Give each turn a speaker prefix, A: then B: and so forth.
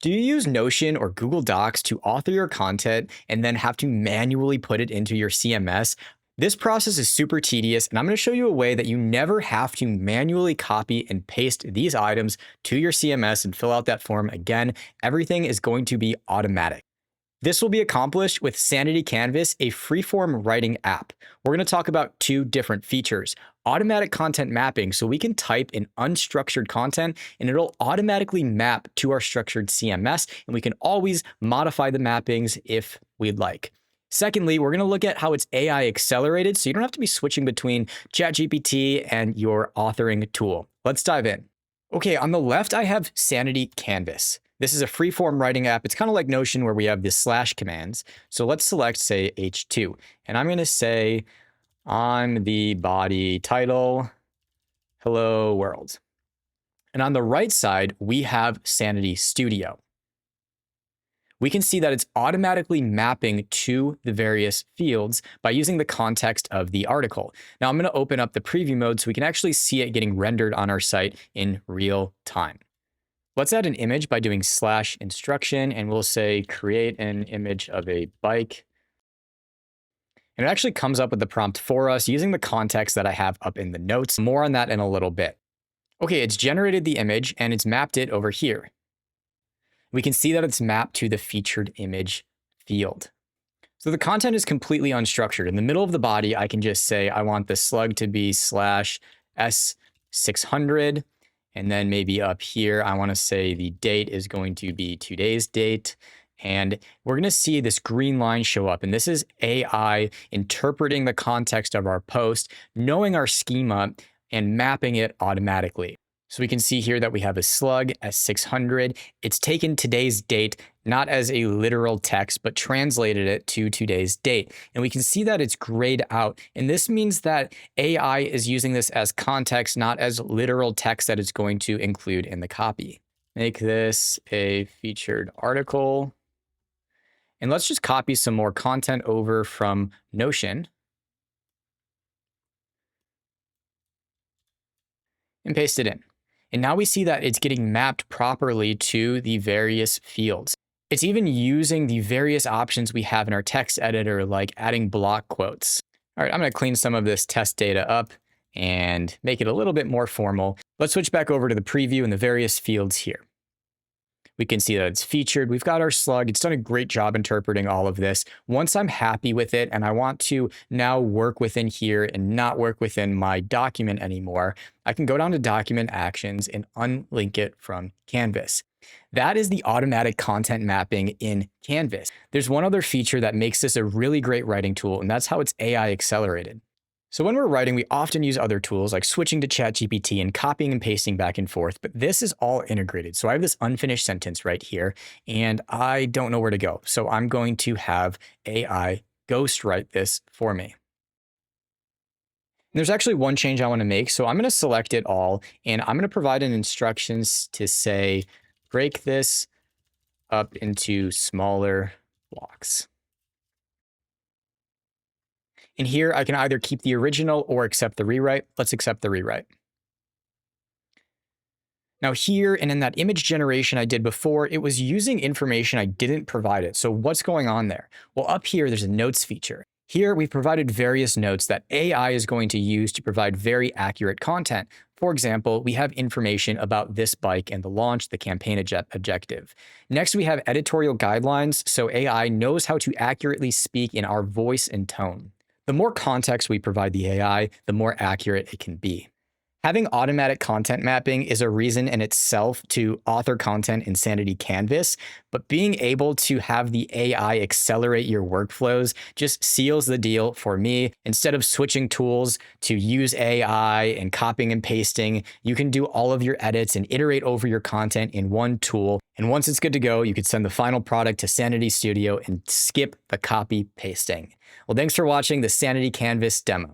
A: Do you use Notion or Google Docs to author your content and then have to manually put it into your CMS? This process is super tedious, and I'm going to show you a way that you never have to manually copy and paste these items to your CMS and fill out that form again. Everything is going to be automatic. This will be accomplished with Sanity Canvas, a freeform writing app. We're going to talk about two different features. Automatic content mapping, so we can type in unstructured content and it'll automatically map to our structured CMS, and we can always modify the mappings if we'd like. Secondly, we're going to look at how it's AI accelerated, so you don't have to be switching between ChatGPT and your authoring tool. Let's dive in. Okay, on the left, I have Sanity Canvas. This is a freeform writing app. It's kind of like Notion where we have the slash commands. So let's select, say, H2. And I'm going to say on the body title, hello world. And on the right side, we have Sanity Studio. We can see that it's automatically mapping to the various fields by using the context of the article. Now I'm going to open up the preview mode so we can actually see it getting rendered on our site in real time. Let's add an image by doing /instruction, and we'll say create an image of a bike. And it actually comes up with the prompt for us using the context that I have up in the notes. More on that in a little bit. Okay, it's generated the image and it's mapped it over here. We can see that it's mapped to the featured image field. So the content is completely unstructured. In the middle of the body, I can just say I want the slug to be /S600. And then maybe up here, I want to say the date is going to be today's date. And we're going to see this green line show up. And this is AI interpreting the context of our post, knowing our schema, and mapping it automatically. So we can see here that we have a slug S600. It's taken today's date, not as a literal text, but translated it to today's date. And we can see that it's grayed out. And this means that AI is using this as context, not as literal text that it's going to include in the copy. Make this a featured article. And let's just copy some more content over from Notion and paste it in. And now we see that it's getting mapped properly to the various fields. It's even using the various options we have in our text editor, like adding block quotes. All right, I'm going to clean some of this test data up and make it a little bit more formal. Let's switch back over to the preview and the various fields here. We can see that it's featured. We've got our slug. It's done a great job interpreting all of this. Once I'm happy with it and I want to now work within here and not work within my document anymore, I can go down to Document Actions and unlink it from Canvas. That is the automatic content mapping in Canvas. There's one other feature that makes this a really great writing tool, and that's how it's AI accelerated. So when we're writing, we often use other tools like switching to ChatGPT and copying and pasting back and forth, but this is all integrated. So I have this unfinished sentence right here, and I don't know where to go. So I'm going to have AI ghostwrite this for me. And there's actually one change I want to make. So I'm going to select it all, and I'm going to provide an instructions to say, break this up into smaller blocks. And here I can either keep the original or accept the rewrite. Let's accept the rewrite. Now here and in that image generation I did before, it was using information I didn't provide it. So what's going on there? Well, up here, there's a notes feature. Here we've provided various notes that AI is going to use to provide very accurate content. For example, we have information about this bike and the launch, the campaign objective. Next, we have editorial guidelines, so AI knows how to accurately speak in our voice and tone. The more context we provide the AI, the more accurate it can be. Having automatic content mapping is a reason in itself to author content in Sanity Canvas, but being able to have the AI accelerate your workflows just seals the deal for me. Instead of switching tools to use AI and copying and pasting, you can do all of your edits and iterate over your content in one tool. And once it's good to go, you could send the final product to Sanity Studio and skip the copy pasting. Well, thanks for watching the Sanity Canvas demo.